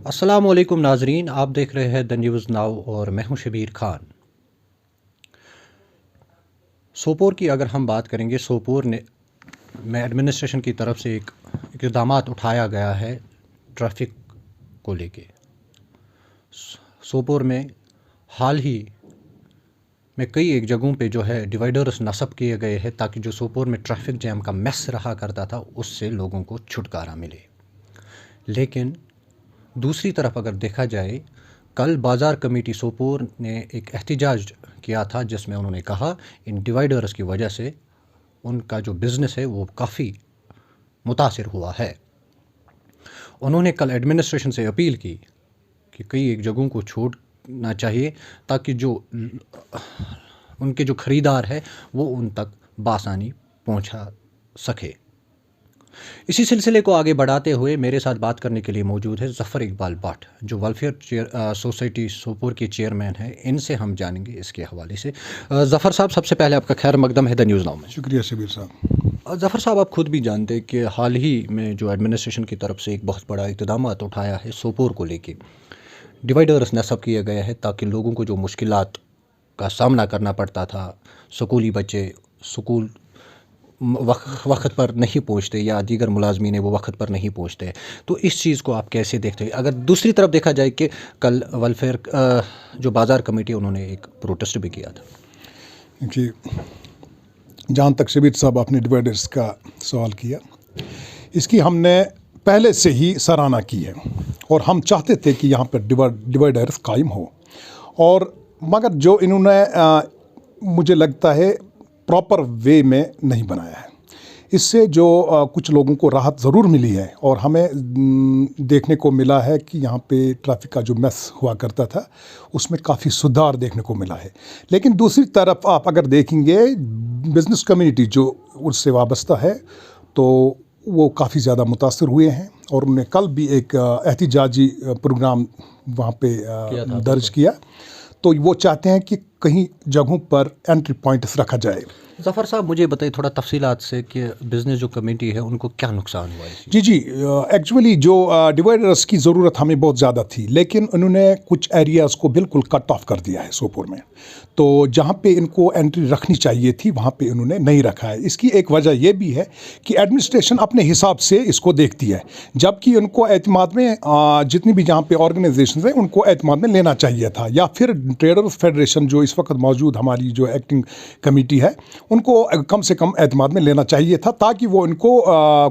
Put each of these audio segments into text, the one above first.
السلام علیکم ناظرین، آپ دیکھ رہے ہیں دا نیوز ناؤ اور میں ہوں شبیر خان۔ سوپور کی اگر ہم بات کریں گے، سوپور میں ایڈمنسٹریشن کی طرف سے ایک اقدامات اٹھایا گیا ہے ٹریفک کو لے کے۔ سوپور میں حال ہی میں کئی ایک جگہوں پہ جو ہے ڈیوائڈرز نصب کیے گئے ہیں تاکہ جو سوپور میں ٹریفک جیم کا میس رہا کرتا تھا اس سے لوگوں کو چھٹکارا ملے۔ لیکن دوسری طرف اگر دیکھا جائے، کل بازار کمیٹی سوپور نے ایک احتجاج کیا تھا جس میں انہوں نے کہا ان ڈیوائڈرز کی وجہ سے ان کا جو بزنس ہے وہ کافی متاثر ہوا ہے۔ انہوں نے کل ایڈمنسٹریشن سے اپیل کی کہ کئی ایک جگہوں کو چھوڑنا چاہیے تاکہ جو ان کے جو خریدار ہے وہ ان تک بآسانی پہنچا سکے۔ اسی سلسلے کو آگے بڑھاتے ہوئے میرے ساتھ بات کرنے کے لیے موجود ہے ظفر اقبال بٹ، جو ویلفیئر سوسائٹی سوپور کے چیئرمین ہیں۔ ان سے ہم جانیں گے اس کے حوالے سے۔ ظفر صاحب، سب سے پہلے آپ کا خیر مقدم ہے دا نیوز ناؤ میں۔ شکریہ شبیر صاحب۔ ظفر صاحب، آپ خود بھی جانتے ہیں کہ حال ہی میں جو ایڈمنسٹریشن کی طرف سے ایک بہت بڑا اقدامات اٹھایا ہے سوپور کو لے کے، ڈیوائڈرز نصب کیا گیا ہے تاکہ لوگوں کو جو مشکلات کا سامنا کرنا پڑتا تھا، سکولی بچے سکول وقت پر نہیں پہنچتے یا دیگر ملازمین وہ وقت پر نہیں پہنچتے، تو اس چیز کو آپ کیسے دیکھتے ہیں؟ اگر دوسری طرف دیکھا جائے کہ کل ویلفیئر جو بازار کمیٹی انہوں نے ایک پروٹیسٹ بھی کیا تھا۔ جی، جہاں تک شبیر صاحب آپ نے ڈیوائڈرز کا سوال کیا، اس کی ہم نے پہلے سے ہی سراہنا کی ہے اور ہم چاہتے تھے کہ یہاں پر ڈیوائڈرز قائم ہو، اور مگر جو انہوں نے مجھے لگتا ہے پراپر وے میں نہیں بنایا ہے۔ اس سے جو کچھ لوگوں کو راحت ضرور ملی ہے اور ہمیں دیکھنے کو ملا ہے کہ یہاں پہ ٹریفک کا جو میس ہوا کرتا تھا اس میں کافی سدھار دیکھنے کو ملا ہے۔ لیکن دوسری طرف آپ اگر دیکھیں گے بزنس کمیونٹی جو اس سے وابستہ ہے تو وہ کافی زیادہ متاثر ہوئے ہیں، اور انہوں نے کل بھی ایک احتجاجی پروگرام وہاں پہ درج کیا، تو وہ چاہتے ہیں کہ کہیں جگہوں پر انٹری پوائنٹس رکھا جائے۔ ظفر صاحب، مجھے بتائیے تھوڑا تفصیلات سے کہ بزنس جو کمیٹی ہے ان کو کیا نقصان ہوا ہے؟ جی، ایکچولی جو ڈیوائڈرز کی ضرورت ہمیں بہت زیادہ تھی، لیکن انہوں نے کچھ ایریاز کو بالکل کٹ آف کر دیا ہے سوپور میں، تو جہاں پہ ان کو انٹری رکھنی چاہیے تھی وہاں پہ انہوں نے نہیں رکھا ہے۔ اس کی ایک وجہ یہ بھی ہے کہ ایڈمنسٹریشن اپنے حساب سے اس کو دیکھتی ہے، جبکہ ان کو اعتماد میں جتنی بھی جہاں پہ آرگنائزیشنز ہیں ان کو اعتماد میں لینا چاہیے تھا، یا پھر ٹریڈرز فیڈریشن جو اس وقت موجود ہماری جو ایکٹنگ کمیٹی ہے ان کو کم سے کم اعتماد میں لینا چاہیے تھا، تاکہ وہ ان کو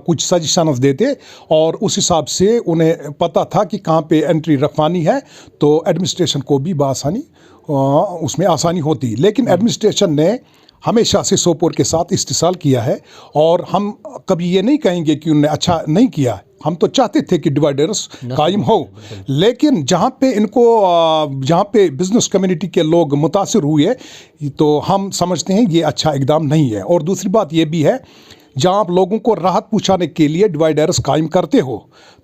کچھ سجیشنز دیتے اور اس حساب سے انہیں پتہ تھا کہ کہاں پہ انٹری رکھوانی ہے، تو ایڈمنسٹریشن کو بھی بآسانی اس میں آسانی ہوتی۔ لیکن ایڈمنسٹریشن نے ہمیشہ سے سوپور کے ساتھ استحصال کیا ہے، اور ہم کبھی یہ نہیں کہیں گے کہ انہوں نے اچھا نہیں کیا۔ ہم تو چاہتے تھے کہ ڈیوائڈرز قائم ہو، لیکن جہاں پہ ان کو جہاں پہ بزنس کمیونٹی کے لوگ متاثر ہوئے تو ہم سمجھتے ہیں یہ اچھا اقدام نہیں ہے۔ اور دوسری بات یہ بھی ہے، جہاں آپ لوگوں کو راحت پہنچانے کے لیے ڈیوائڈرز قائم کرتے ہو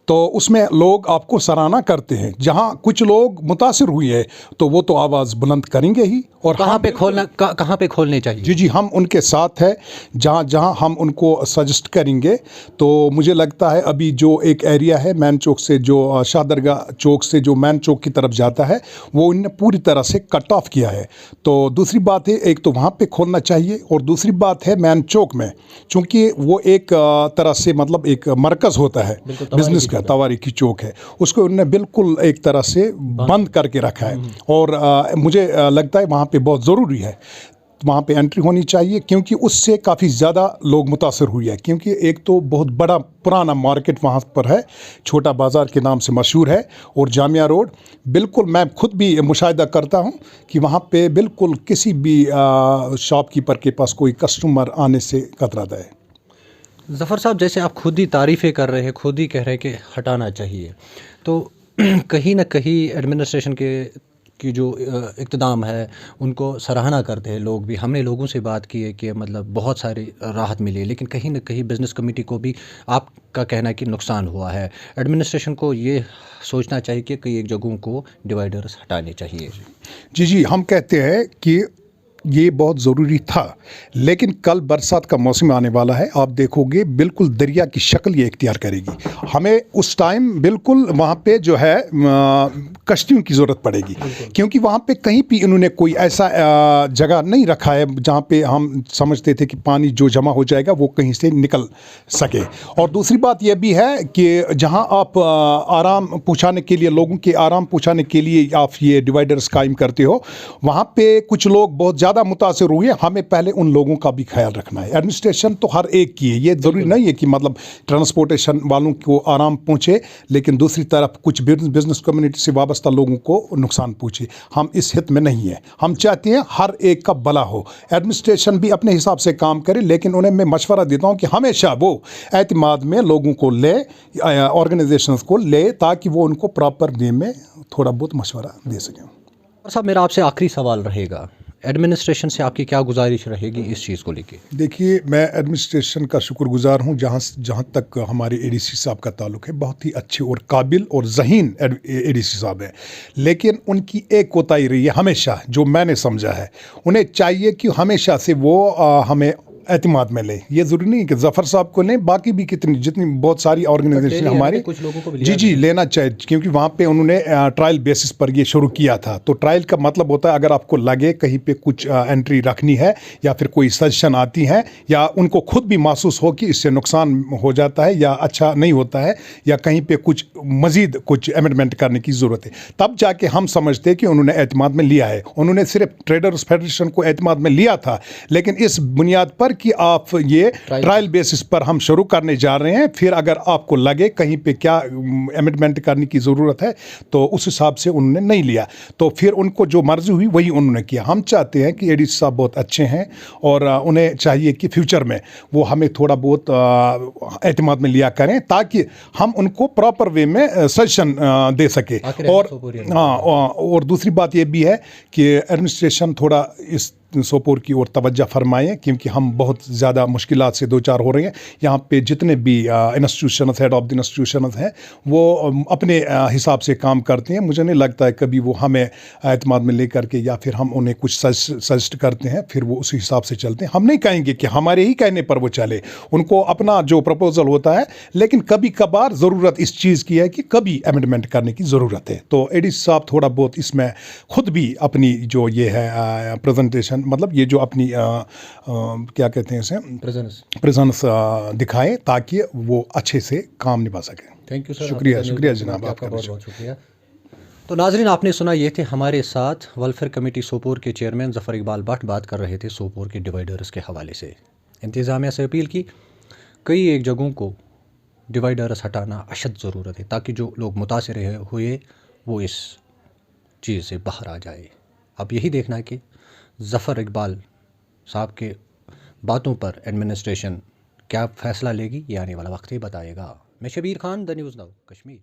تو اس میں لوگ آپ کو سراہنا کرتے ہیں، جہاں کچھ لوگ متاثر ہوئے ہیں تو وہ تو آواز بلند کریں گے ہی۔ اور کہاں پہ کھولنے چاہیے؟ جی، ہم ان کے ساتھ ہیں، جہاں جہاں ہم ان کو سجیسٹ کریں گے۔ تو مجھے لگتا ہے ابھی جو ایک ایریا ہے مین چوک سے، جو شاہ درگاہ چوک سے جو مین چوک کی طرف جاتا ہے، وہ ان نے پوری طرح سے کٹ آف کیا ہے۔ تو دوسری بات ہے، ایک تو وہاں پہ کھولنا چاہیے، اور دوسری بات ہے مین چوک میں، چونکہ وہ ایک طرح سے مطلب ایک مرکز ہوتا ہے بزنس کا، تواریخی چوک ہے، اس کو انہوں نے بالکل ایک طرح سے بند کر کے رکھا ہے، اور مجھے لگتا ہے وہاں پہ بہت ضروری ہے وہاں پہ انٹری ہونی چاہیے، کیونکہ اس سے کافی زیادہ لوگ متاثر ہوئے ہیں۔ کیونکہ ایک تو بہت بڑا پرانا مارکیٹ وہاں پر ہے، چھوٹا بازار کے نام سے مشہور ہے، اور جامعہ روڈ بالکل میں خود بھی مشاہدہ کرتا ہوں کہ وہاں پہ بالکل کسی بھی شاپ کیپر کے پاس کوئی کسٹمر آنے سے کتراتا ہے۔ ظفر صاحب، جیسے آپ خود ہی تعریفیں کر رہے ہیں، خود ہی کہہ رہے ہیں کہ ہٹانا چاہیے، تو کہیں نہ کہیں ایڈمنسٹریشن کی جو اقتدام ہے ان کو سراہنا کرتے ہیں لوگ بھی۔ ہم نے لوگوں سے بات کی ہے کہ مطلب بہت ساری راحت ملی، لیکن کہیں نہ کہیں بزنس کمیٹی کو بھی آپ کا کہنا ہے کہ نقصان ہوا ہے۔ ایڈمنسٹریشن کو یہ سوچنا چاہیے کہ کئی ایک جگہوں کو ڈیوائڈرز ہٹانے چاہیے۔ جی، ہم کہتے ہیں کہ یہ بہت ضروری تھا، لیکن کل برسات کا موسم آنے والا ہے، آپ دیکھو گے بالکل دریا کی شکل یہ اختیار کرے گی، ہمیں اس ٹائم بالکل وہاں پہ جو ہے کشتیوں کی ضرورت پڑے گی، کیونکہ وہاں پہ کہیں بھی انہوں نے کوئی ایسا جگہ نہیں رکھا ہے جہاں پہ ہم سمجھتے تھے کہ پانی جو جمع ہو جائے گا وہ کہیں سے نکل سکے۔ اور دوسری بات یہ بھی ہے کہ جہاں آپ آرام پہنچانے کے لیے، لوگوں کے آرام پہنچانے کے لیے آپ یہ ڈیوائڈرز قائم کرتے ہو، وہاں پہ کچھ لوگ بہت زیادہ متاثر ہوئے، ہمیں پہلے ان لوگوں کا بھی خیال رکھنا ہے۔ ایڈمنسٹریشن تو ہر ایک کی ہے، یہ ضروری نہیں ہے کہ مطلب ٹرانسپورٹیشن والوں کو آرام پہنچے لیکن دوسری طرف کچھ بزنس کمیونٹی سے وابستہ لوگوں کو نقصان پہنچے، ہم اس ہت میں نہیں ہیں، ہم چاہتے ہیں ہر ایک کا بھلا ہو۔ ایڈمنسٹریشن بھی اپنے حساب سے کام کرے، لیکن انہیں میں مشورہ دیتا ہوں کہ ہمیشہ وہ اعتماد میں لوگوں کو لے، آرگنائزیشنز کو لے، تاکہ وہ ان کو پراپر وے میں تھوڑا بہت مشورہ دے سکیں۔ صاحب میرا آپ سے آخری سوال رہے گا، ایڈمنسٹریشن سے آپ کی کیا گزارش رہے گی اس چیز کو لے کے؟ دیکھیے، میں ایڈمنسٹریشن کا شکر گزار ہوں، جہاں تک ہمارے اے ڈی سی صاحب کا تعلق ہے، بہت ہی اچھے اور قابل اور ذہین اے ڈی سی صاحب ہیں، لیکن ان کی ایک کوتاہی رہی ہے ہمیشہ، جو میں نے سمجھا ہے، انہیں چاہیے کہ ہمیشہ سے وہ ہمیں اعتماد میں لیں۔ یہ ضروری نہیں کہ ظفر صاحب کو لیں، باقی بھی جتنی بہت ساری آرگنائزیشن ہماری کچھ لوگوں کو جی لینا چاہیے، کیونکہ وہاں پہ انہوں نے ٹرائل بیسس پر یہ شروع کیا تھا۔ تو ٹرائل کا مطلب ہوتا ہے اگر آپ کو لگے کہیں پہ کچھ انٹری رکھنی ہے یا پھر کوئی سجیشن آتی ہے یا ان کو خود بھی محسوس ہو کہ اس سے نقصان ہو جاتا ہے یا اچھا نہیں ہوتا ہے یا کہیں پہ کچھ مزید کچھ امینڈمنٹ کرنے کی ضرورت ہے، تب جا کے ہم سمجھتے ہیں کہ انہوں نے اعتماد میں لیا ہے۔ انہوں نے صرف ٹریڈرز فیڈریشن کو اعتماد میں لیا تھا، لیکن اس بنیاد پر کہ آپ یہ ٹرائل بیسس پر ہم شروع کرنے جا رہے ہیں، پھر اگر آپ کو لگے کہیں پہ کیا امینڈمنٹ کرنے کی ضرورت ہے تو اس حساب سے انہوں نے نہیں لیا، تو پھر ان کو جو مرضی ہوئی وہی انہوں نے کیا۔ ہم چاہتے ہیں کہ اے ڈی سی صاحب بہت اچھے ہیں اور انہیں چاہیے کہ فیوچر میں وہ ہمیں تھوڑا بہت اعتماد میں لیا کریں تاکہ ہم ان کو پراپر وے میں سجیشن دے سکیں۔ اور دوسری بات یہ بھی ہے کہ ایڈمنسٹریشن تھوڑا اس سوپور کی اور توجہ فرمائیں، کیونکہ ہم بہت زیادہ مشکلات سے دوچار ہو رہے ہیں۔ یہاں پہ جتنے بھی institutions, head of the institutions ہیں، وہ اپنے حساب سے کام کرتے ہیں، مجھے نہیں لگتا ہے کبھی وہ ہمیں اعتماد میں لے کر کے یا پھر ہم انہیں کچھ سجیسٹ کرتے ہیں پھر وہ اسی حساب سے چلتے ہیں۔ ہم نہیں کہیں گے کہ ہمارے ہی کہنے پر وہ چلے، ان کو اپنا جو پروپوزل ہوتا ہے، لیکن کبھی کبھار ضرورت اس چیز کی ہے کہ کبھی امینڈمنٹ کرنے کی ضرورت ہے۔ تو اے ڈی سی صاحب تھوڑا بہت اس میں خود بھی اپنی جو یہ ہے پریزنٹیشن، مطلب یہ جو اپنی کیا کہتے ہیں اسے پریزنس دکھائے تاکہ وہ اچھے سے کام نبھا سکیں۔ تھینک یو سر، شکریہ جناب، آپ کا بہت بہت شکریہ۔ تو ناظرین، آپ نے سنا، یہ تھے ہمارے ساتھ ویلفیئر کمیٹی سوپور کے چیئرمین ظفر اقبال بٹ، بات کر رہے تھے سوپور کے ڈیوائڈرز کے حوالے سے۔ انتظامیہ سے اپیل کی کئی ایک جگہوں کو ڈیوائڈرز ہٹانا اشد ضرورت ہے تاکہ جو لوگ متاثر ہوئے وہ اس چیز سے باہر آ جائے۔ اب یہی دیکھنا ہے کہ ظفر اقبال صاحب کے باتوں پر ایڈمنسٹریشن کیا فیصلہ لے گی، یہ آنے والا وقت ہی بتائے گا۔ میں Shabbir Khan, the news now Kashmir.